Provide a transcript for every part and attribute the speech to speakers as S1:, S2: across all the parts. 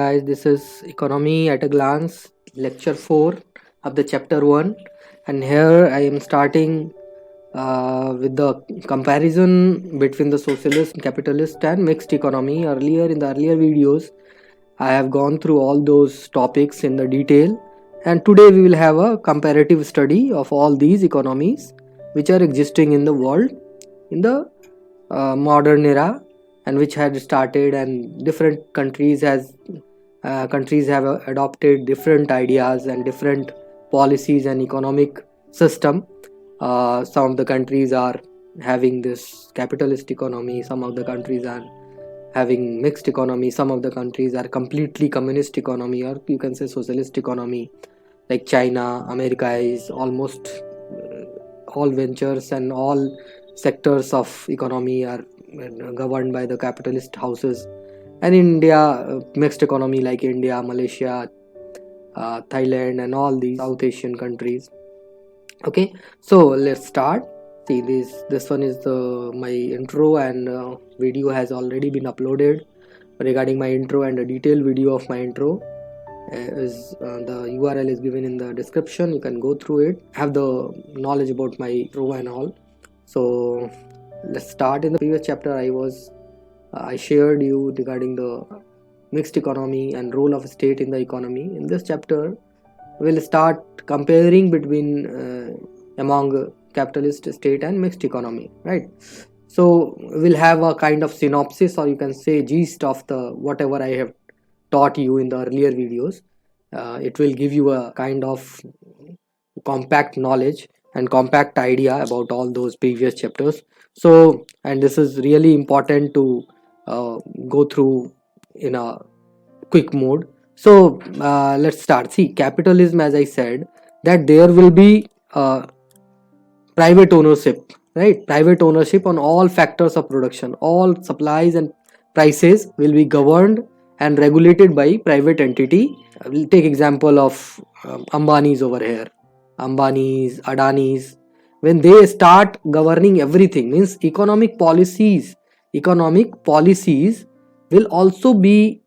S1: guys, this is Economy at a Glance, Lecture 4 of the Chapter 1, and here I am starting with the comparison between the socialist, capitalist, and mixed economy. In the earlier videos, I have gone through all those topics in the detail, and today we will have a comparative study of all these economies which are existing in the world in the modern era and which had started, and different countries have adopted different ideas and different policies and economic system. Some of the countries are having this capitalist economy, some of the countries are having mixed economy, some of the countries are completely communist economy, or you can say socialist economy, like China. America is almost all ventures and all sectors of economy are governed by the capitalist houses. And India, mixed economy like India, Malaysia, Thailand, and all these South Asian countries. Okay, so let's start. See, this one is the my intro, and video has already been uploaded regarding my intro, and a detailed video of my intro is the URL is given in the description. You can go through it, have the knowledge about my intro and all. So let's start. In the previous chapter, I shared you regarding the mixed economy and role of state in the economy. In this chapter, we'll start comparing between among capitalist state and mixed economy, right? So we'll have a kind of synopsis, or you can say gist of the whatever I have taught you in the earlier videos. It will give you a kind of compact knowledge and compact idea about all those previous chapters. So, and this is really important to go through in a quick mode. So let's start. See, capitalism, as I said, that there will be private ownership, right? Private ownership on all factors of production. All supplies and prices will be governed and regulated by private entity. We'll take example of Ambani's over here. Ambani's, Adani's. When they start governing everything, means economic policies will also be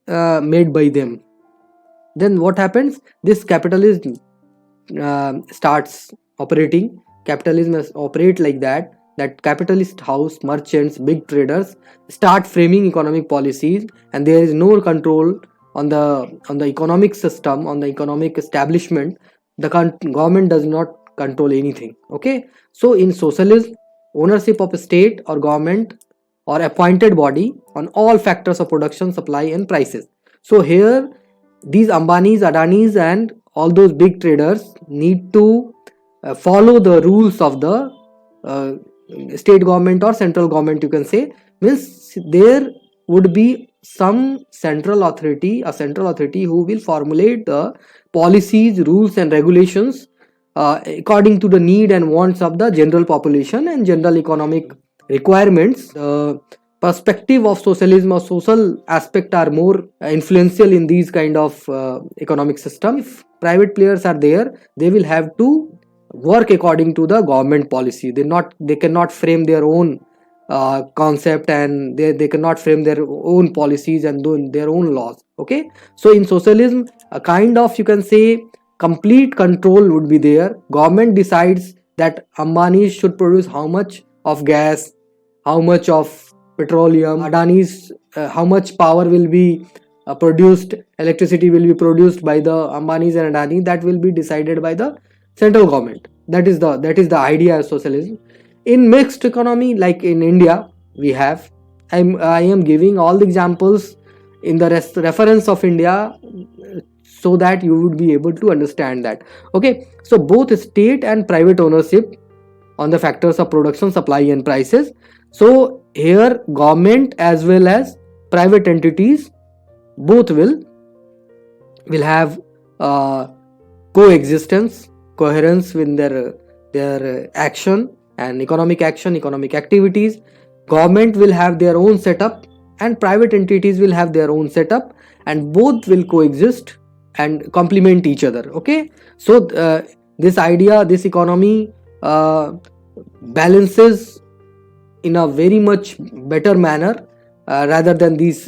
S1: made by them. Then what happens? This capitalism starts operating. Capitalism operate like that capitalist house, merchants, big traders start framing economic policies, and there is no control on the economic system, on the economic establishment. The government does not control anything. Okay, so in socialism, ownership of a state or government or appointed body on all factors of production, supply, and prices. So here, these Ambanis, Adanis, and all those big traders need to follow the rules of the state government or central government, you can say. Means there would be some central authority who will formulate the policies, rules, and regulations according to the need and wants of the general population and general economic requirements. Perspective of socialism or social aspect are more influential in these kind of economic system. If private players are there, they will have to work according to the government policy. They cannot frame their own concept, and they cannot frame their own policies and do their own laws. Okay, so in socialism, a kind of, you can say, complete control would be there. Government decides that Ambani should produce how much of gas, how much of petroleum, Adani's how much power will be produced, electricity will be produced by the Ambanis and Adani. That will be decided by the central government. That is the idea of socialism. In mixed economy, like in India, we have, I am giving all the examples in the reference of India, so that you would be able to understand that. Okay, so both state and private ownership on the factors of production, supply, and prices. So here, government as well as private entities both will have coexistence, coherence with their action and economic activities. Government will have their own setup and private entities will have their own setup, and both will coexist and complement each other. Okay, so this economy balances in a very much better manner rather than these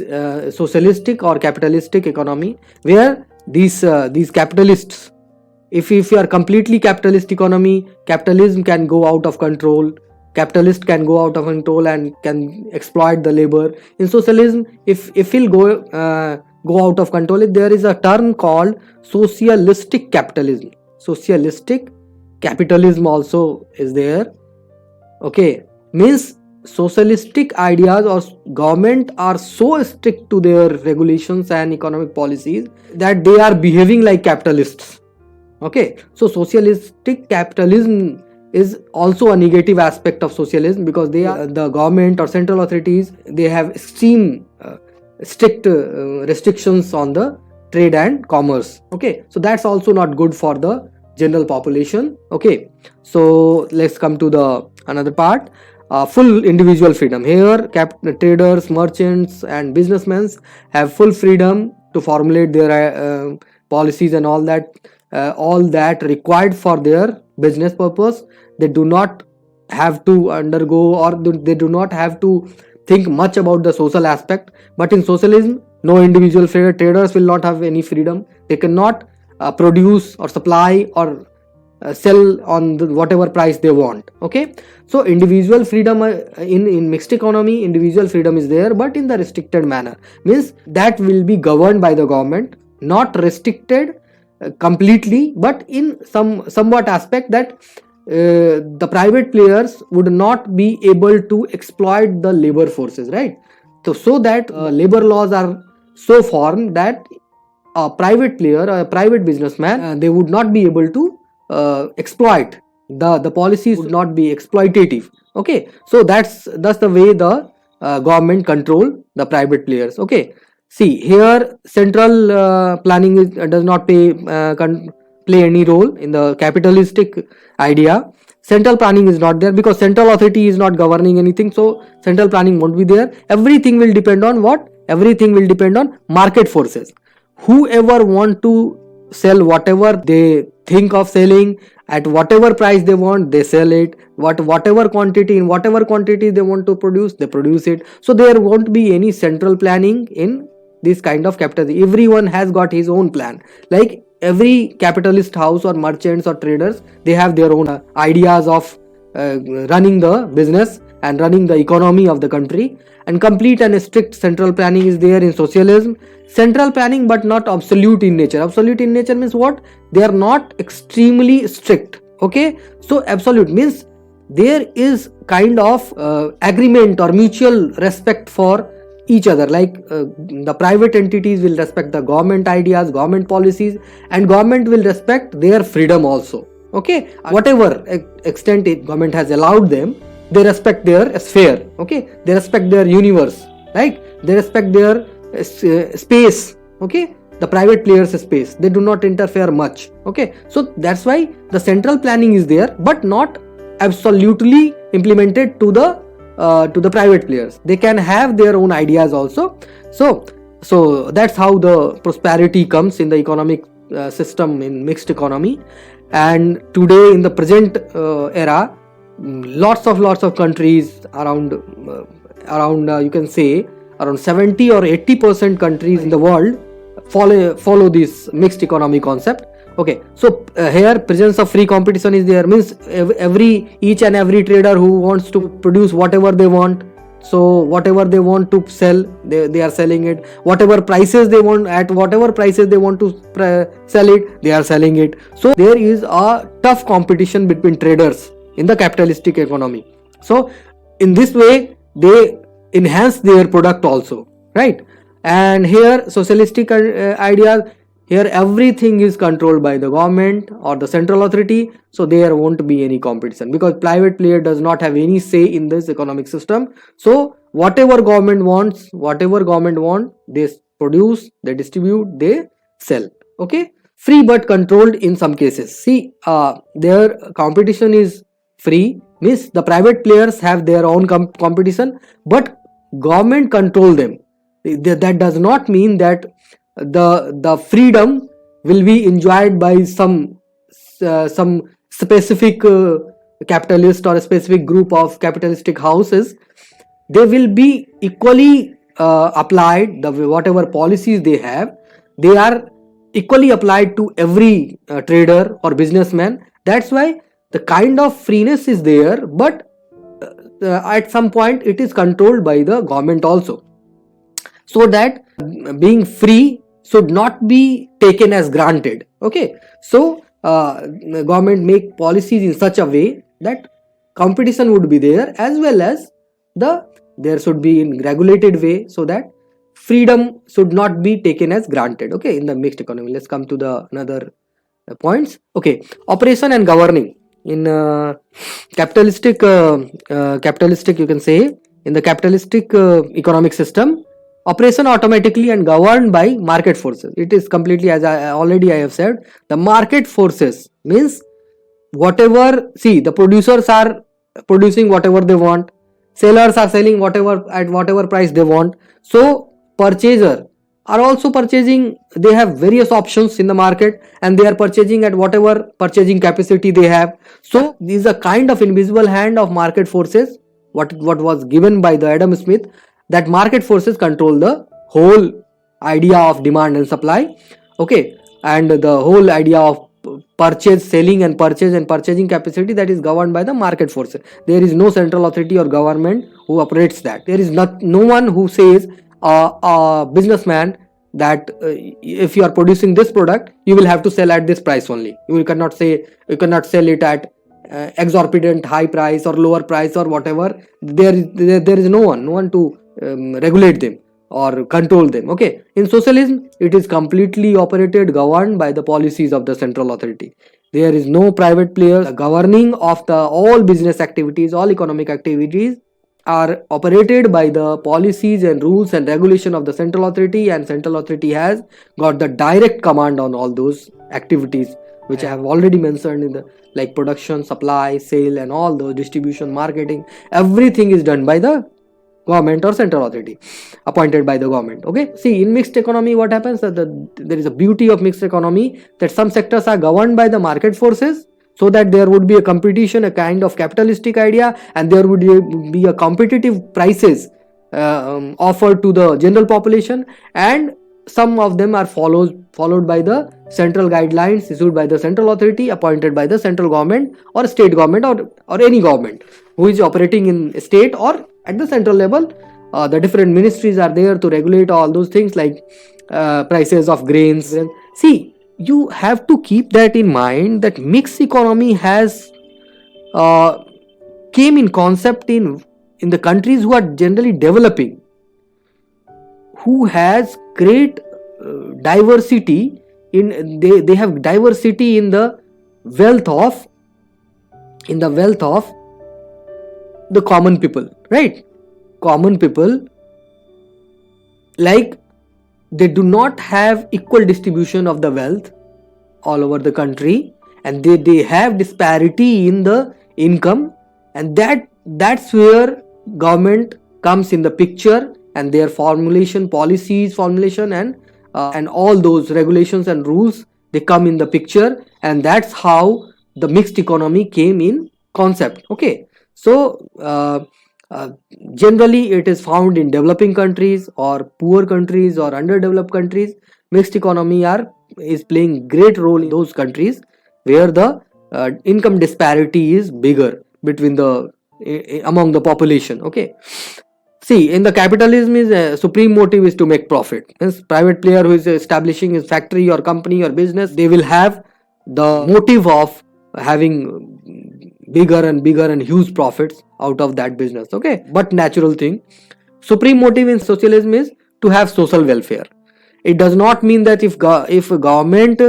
S1: socialistic or capitalistic economy, where these capitalists, if you are completely capitalist economy, capitalism can go out of control, capitalist can go out of control and can exploit the labor. In socialism, if he'll go out of control, there is a term called socialistic capitalism. Socialistic capitalism also is there. Okay, means socialistic ideas or government are so strict to their regulations and economic policies that they are behaving like capitalists. Okay, so socialistic capitalism is also a negative aspect of socialism, because they are the government or central authorities, they have extreme strict restrictions on the trade and commerce. Okay, so that's also not good for the general population. Okay, so let's come to the another part. Full individual freedom. Here traders, merchants and businessmen have full freedom to formulate their policies and all that required for their business purpose. They do not have to undergo, or they do not have to think much about the social aspect. But in socialism, no individual freedom. Traders will not have any freedom. They cannot produce or supply or sell on whatever price they want. Okay, so individual freedom in mixed economy, individual freedom is there, but in the restricted manner, means that will be governed by the government, not restricted completely, but in somewhat aspect that the private players would not be able to exploit the labor forces, right? So that labor laws are so formed that a private player, a private businessman, they would not be able to exploit. The policies would not be exploitative. Okay, so that's the way the government control the private players. Okay, see here, central planning does not play any role in the capitalistic idea. Central planning is not there because central authority is not governing anything, so central planning won't be there. Everything will depend on what? Everything will depend on market forces. Whoever want to sell whatever they think of selling at whatever price they want, they sell it. Whatever quantity, in whatever quantity they want to produce, they produce it. So there won't be any central planning in this kind of capitalism. Everyone has got his own plan. Like every capitalist house or merchants or traders, they have their own ideas of running the business and running the economy of the country. And complete and strict central planning is there in socialism. Central planning, but not absolute in nature. Absolute in nature means what? They are not extremely strict. Okay, so absolute means there is kind of agreement or mutual respect for each other. Like the private entities will respect the government ideas, government policies, and government will respect their freedom also. Okay, whatever extent government has allowed them, they respect their sphere. Okay, they respect their universe, right? They respect their space. Okay, the private players space, they do not interfere much. Okay, so that's why the central planning is there, but not absolutely implemented to the private players. They can have their own ideas also. So that's how the prosperity comes in the economic system in mixed economy. And today in the present era, lots of countries around you can say around 70 or 80% countries in the world follow this mixed economy concept. Okay, so here presence of free competition is there, means each and every trader who wants to produce whatever they want, so whatever they want to sell, they are selling it. Whatever prices they want, at whatever prices they want to sell it, they are selling it. So there is a tough competition between traders in the capitalistic economy. So in this way they enhance their product also, right? And here socialistic ideas, here everything is controlled by the government or the central authority, so there won't be any competition because private player does not have any say in this economic system. So whatever government wants, they produce, they distribute, they sell. Okay, free but controlled in some cases. See, their competition is free, means the private players have their own competition, but government control them. That does not mean that the freedom will be enjoyed by some specific capitalist or a specific group of capitalistic houses. They will be equally applied, the whatever policies they have, they are equally applied to every trader or businessman. That's why the kind of freeness is there, but at some point it is controlled by the government also, so that being free should not be taken as granted. Okay, so the government make policies in such a way that competition would be there, as well as there should be in regulated way, so that freedom should not be taken as granted. Okay, in the mixed economy, let's come to the another points. Okay, operation and governing in capitalistic, you can say, in the capitalistic economic system, operation automatically and governed by market forces. It is completely, as I have said, the market forces means whatever, see, the producers are producing whatever they want, sellers are selling whatever at whatever price they want, so purchaser are also purchasing, they have various options in the market, and they are purchasing at whatever purchasing capacity they have. So this is a kind of invisible hand of market forces, what was given by the Adam Smith, that market forces control the whole idea of demand and supply. Okay, and the whole idea of purchase, selling and purchasing capacity, that is governed by the market forces. There is no central authority or government who operates that. There is no one who says a businessman that if you are producing this product, you will have to sell at this price only. You cannot sell it at exorbitant high price or lower price or whatever. There is no one to regulate them or control them. Okay, in socialism it is completely operated, governed by the policies of the central authority. There is no private player. The governing of the all business activities, all economic activities are operated by the policies and rules and regulation of the central authority, and central authority has got the direct command on all those activities which I have already mentioned in the, like production, supply, sale, and all those, distribution, marketing. Everything is done by the government or central authority appointed by the government. Okay, see, in mixed economy what happens, that there is a beauty of mixed economy, that some sectors are governed by the market forces, so that there would be a competition, a kind of capitalistic idea, and there would be a competitive prices offered to the general population, and some of them are followed by the central guidelines issued by the central authority appointed by the central government or state government, or any government who is operating in state or at the central level. The different ministries are there to regulate all those things, like prices of grains. See, you have to keep that in mind, that mixed economy has came in concept in the countries who are generally developing, who has great diversity in, they have diversity in the wealth of the common people, right? Common people, like, they do not have equal distribution of the wealth all over the country, and they have disparity in the income, and that's where government comes in the picture, and their policies formulation, and all those regulations and rules, they come in the picture, and that's how the mixed economy came in concept. Okay, so generally it is found in developing countries or poor countries or underdeveloped countries. Mixed economy is playing great role in those countries where the income disparity is bigger between the among the population. Okay, see, in the capitalism is supreme motive is to make profit. Means private player who is establishing his factory or company or business, they will have the motive of having bigger and huge profits out of that business. Okay, but natural thing, supreme motive in socialism is to have social welfare. It does not mean that if government,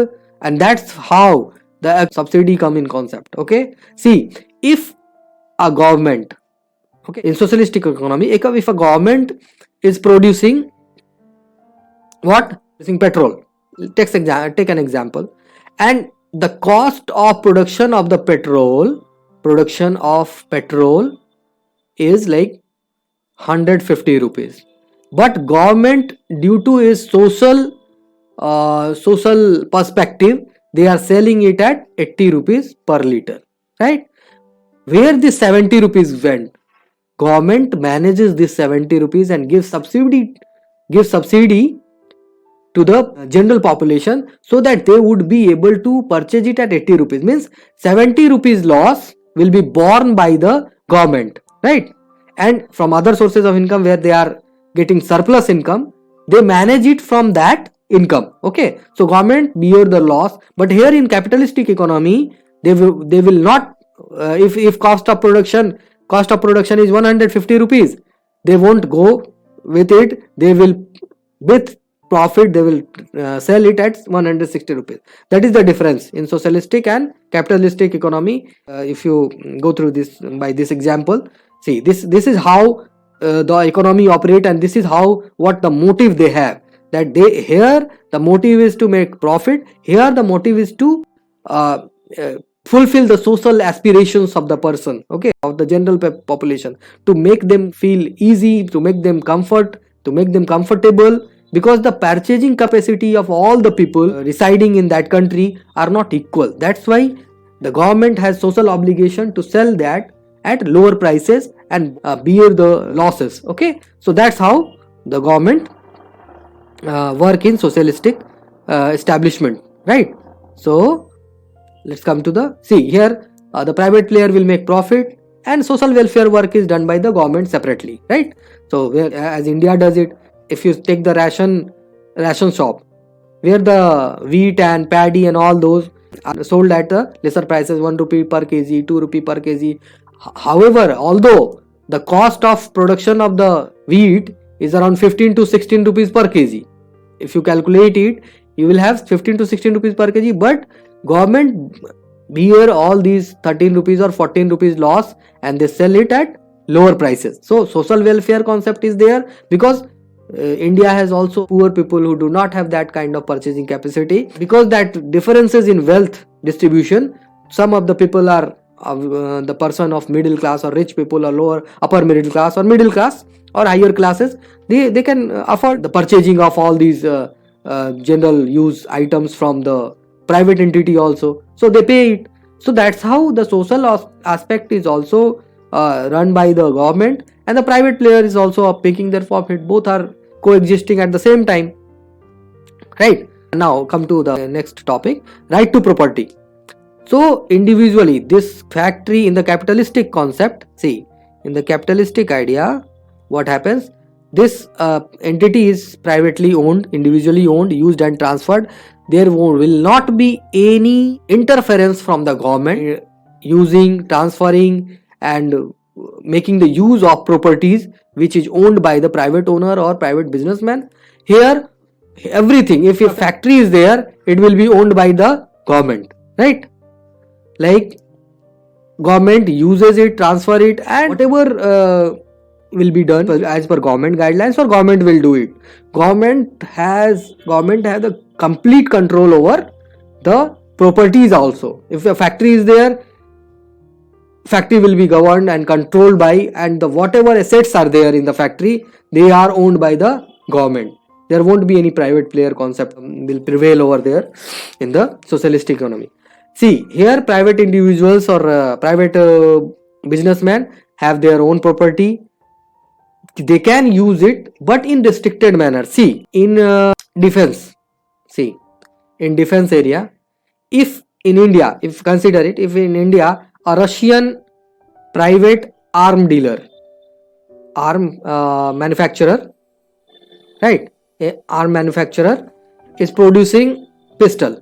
S1: and that's how the subsidy come in concept. Okay, see, if a government, okay, in socialistic economy, if a government is producing what, using petrol, take an example, and the cost of production of the petrol is like 150 rupees, but government, due to its social perspective, they are selling it at 80 rupees per liter, right? Where the 70 rupees went, government manages this 70 rupees and gives subsidy to the general population, so that they would be able to purchase it at 80 rupees. Means 70 rupees loss will be borne by the government, right? And from other sources of income where they are getting surplus income, they manage it from that income. Okay, so government bear the loss. But here in capitalistic economy, they will not, if cost of production is 150 rupees, they won't go with it. They will, with profit, they will sell it at 160 rupees. That is the difference in socialistic and capitalistic economy. If you go through this by this example, see, this is how the economy operate, and this is how, what the motive they have, that they, here the motive is to make profit, here the motive is to fulfill the social aspirations of the person, okay, of the general population, to make them feel easy, to make them comfortable, because the purchasing capacity of all the people residing in that country are not equal. That's why the government has social obligation to sell that at lower prices and bear the losses. Okay, so that's how the government work in socialistic establishment, right? So let's come to the, see here, the private player will make profit and social welfare work is done by the government separately, right? So as India does it, if you take the ration shop, where the wheat and paddy and all those are sold at the lesser prices, 1 rupee per kg, 2 rupee per kg. However, although the cost of production of the wheat is around 15 to 16 rupees per kg, if you calculate it, you will have 15 to 16 rupees per kg, but government bear all these 13 rupees or 14 rupees loss and they sell it at lower prices. So social welfare concept is there, because India has also poor people who do not have that kind of purchasing capacity, because that differences in wealth distribution, some of the people are the person of middle class or rich people, or lower upper middle class or middle class or higher classes, they can afford the purchasing of all these general use items from the private entity also, so they pay it. So that's how the social aspect is also run by the government, and the private player is also picking their profit. Both are coexisting at the same time, right? Now come to the next topic, right to property. So individually, this factory in the capitalistic concept, see, in the capitalistic idea, what happens, this entity is privately owned, individually owned, used and transferred. There will not be any interference from the government using, transferring and making the use of properties which is owned by the private owner or private businessman. Here everything, if a factory is there, it will be owned by the government, right? Like government uses it, transfer it, and whatever will be done as per government guidelines, or government will do it. Government has a complete control over the properties also. If a factory is there, factory will be governed and controlled by, and the whatever assets are there in the factory, they are owned by the government. There won't be any private player concept will prevail over there in the socialist economy. See, here private individuals or private businessmen have their own property. They can use it, but in restricted manner. See, in defense, see, in defense area, if in India, if consider it, if in India a Russian private arm dealer, arm manufacturer, right, a arm manufacturer is producing pistol,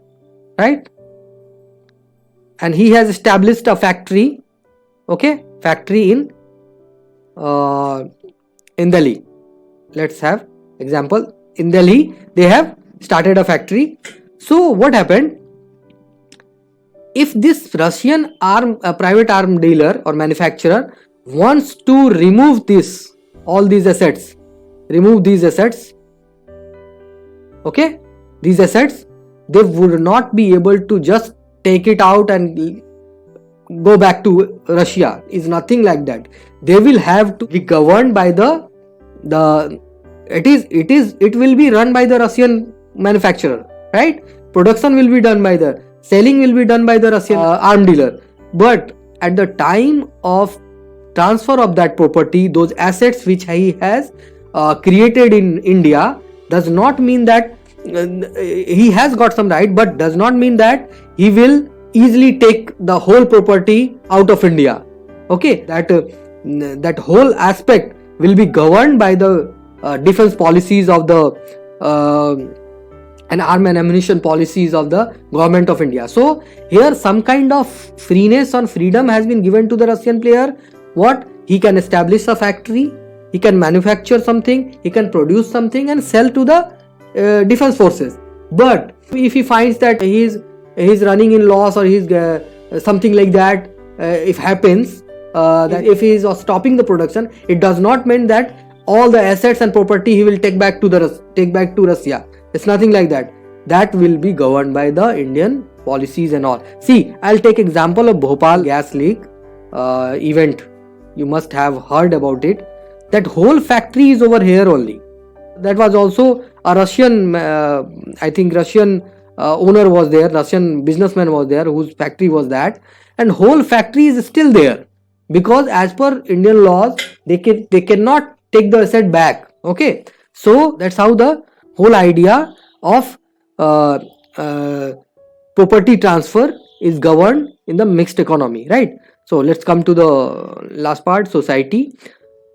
S1: right, and he has established a factory, okay, factory in Delhi. Let's have example, in Delhi they have started a factory. So what happened, if this Russian private arm dealer or manufacturer wants to remove all these assets, okay, these assets, they would not be able to just take it out and go back to Russia. Is nothing like that. They will have to be governed by it will be run by the Russian manufacturer, right? Production will be done by selling will be done by the Russian arm dealer. But at the time of transfer of that property, those assets which he has created in India, does not mean that he has got some right, but does not mean that he will easily take the whole property out of India. Okay, that whole aspect will be governed by the defense policies of the and arm and ammunition policies of the government of India. So here some kind of freeness or freedom has been given to the Russian player. What? He can establish a factory, he can manufacture something, he can produce something and sell to the defense forces. But if he finds that he's running in loss, or he's something like that, if happens, that if he is stopping the production, it does not mean that all the assets and property he will take back to Russia. It's nothing like that. That will be governed by the Indian policies and all. See, I'll take example of Bhopal gas leak event. You must have heard about it. That whole factory is over here only. That was also a Russian, I think Russian owner was there, Russian businessman was there, whose factory was that, and whole factory is still there, because as per Indian laws they cannot take the asset back. Okay, so that's how the whole idea of property transfer is governed in the mixed economy, right? So let's come to the last part, society.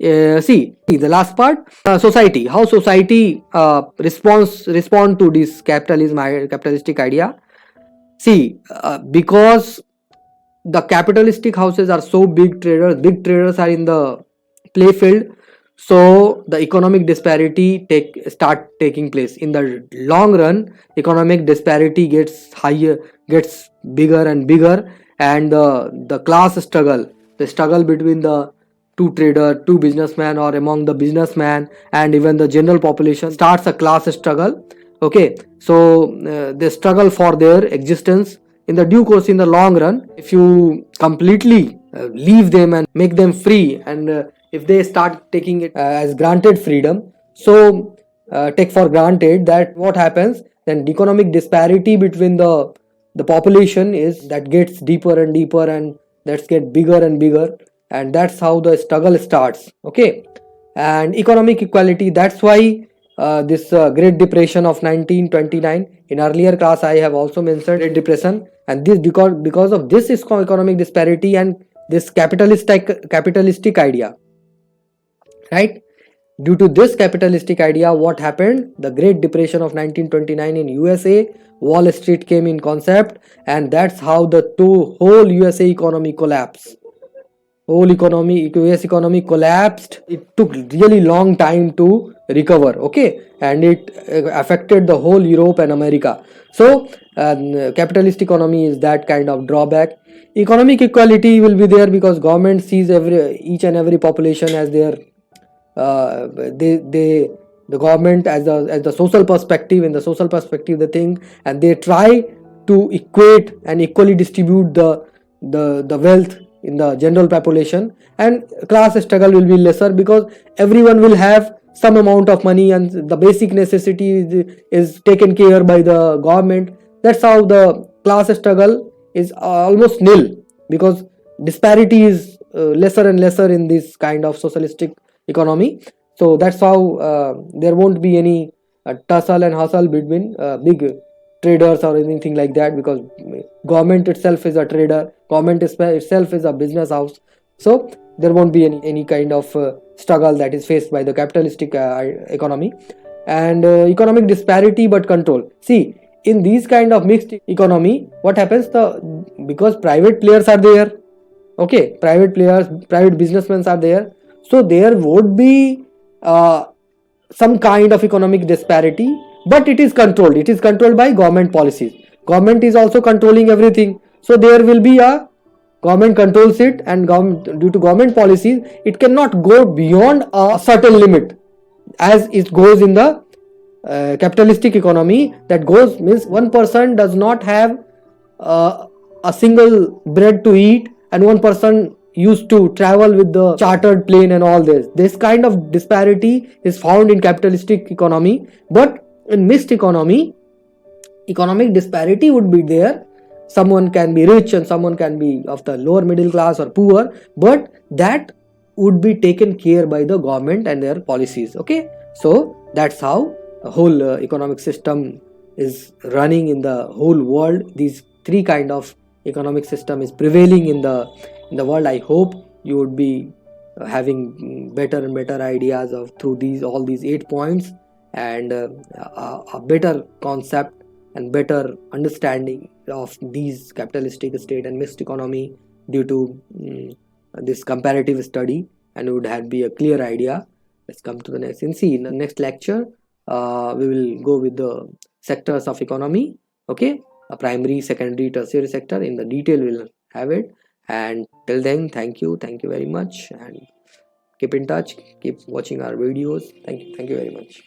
S1: See the last part, society. How society respond to this capitalistic idea. See, because the capitalistic houses are so big traders are in the play field, so the economic disparity start taking place. In the long run, economic disparity gets higher, gets bigger and bigger, and the class struggle, the struggle between the two businessmen, or among the businessman and even the general population, starts a class struggle. Okay, so they struggle for their existence. In the due course, in the long run, if you completely leave them and make them free, and if they start taking it as granted freedom, so take for granted that what happens, then the economic disparity between the population is that gets deeper and deeper, and that's get bigger and bigger, and that's how the struggle starts. Okay, and economic equality, that's why this Great Depression of 1929, in earlier class I have also mentioned Great Depression, and this because of this economic disparity and this capitalistic idea, right? Due to this capitalistic idea, what happened? The Great Depression of 1929 in USA, Wall Street came in concept, and that's how the whole USA economy collapsed. US economy collapsed. It took really long time to recover. Okay, and it affected the whole Europe and America. So capitalist economy is that kind of drawback. Economic equality will be there because government sees each and every population as their the government as the social perspective. In the social perspective, the thing, and they try to equate and equally distribute the wealth in the general population, and class struggle will be lesser because everyone will have some amount of money and the basic necessity is taken care by the government. That's how the class struggle is almost nil, because disparity is lesser and lesser in this kind of socialistic economy. So that's how there won't be any tussle and hustle between big traders or anything like that, because government itself is a trader, government itself is a business house. So there won't be any kind of struggle that is faced by the capitalistic economy. And economic disparity but control. See, in these kind of mixed economy, what happens, because private players are there, okay, private businessmen are there, so there would be some kind of economic disparity, but it is controlled by government policies. Government is also controlling everything, so there will be a government controls it, and due to government policies it cannot go beyond a certain limit, as it goes in the capitalistic economy. That goes means one person does not have a single bread to eat, and one person used to travel with the chartered plane and all this kind of disparity is found in capitalistic economy. But in mixed economy, economic disparity would be there. Someone can be rich and someone can be of the lower middle class or poor, but that would be taken care by the government and their policies. Okay, so that's how a whole economic system is running in the whole world. These three kind of economic system is prevailing in the world. I hope you would be having better and better ideas of through these all these 8 points, and a better concept and better understanding of these capitalistic state and mixed economy due to this comparative study, and would have be a clear idea. Let's come to the next and see in the next lecture. We will go with the sectors of economy. Okay, a primary, secondary, tertiary sector in the detail. We'll have it. And till then, thank you very much, and keep in touch. Keep watching our videos. Thank you very much.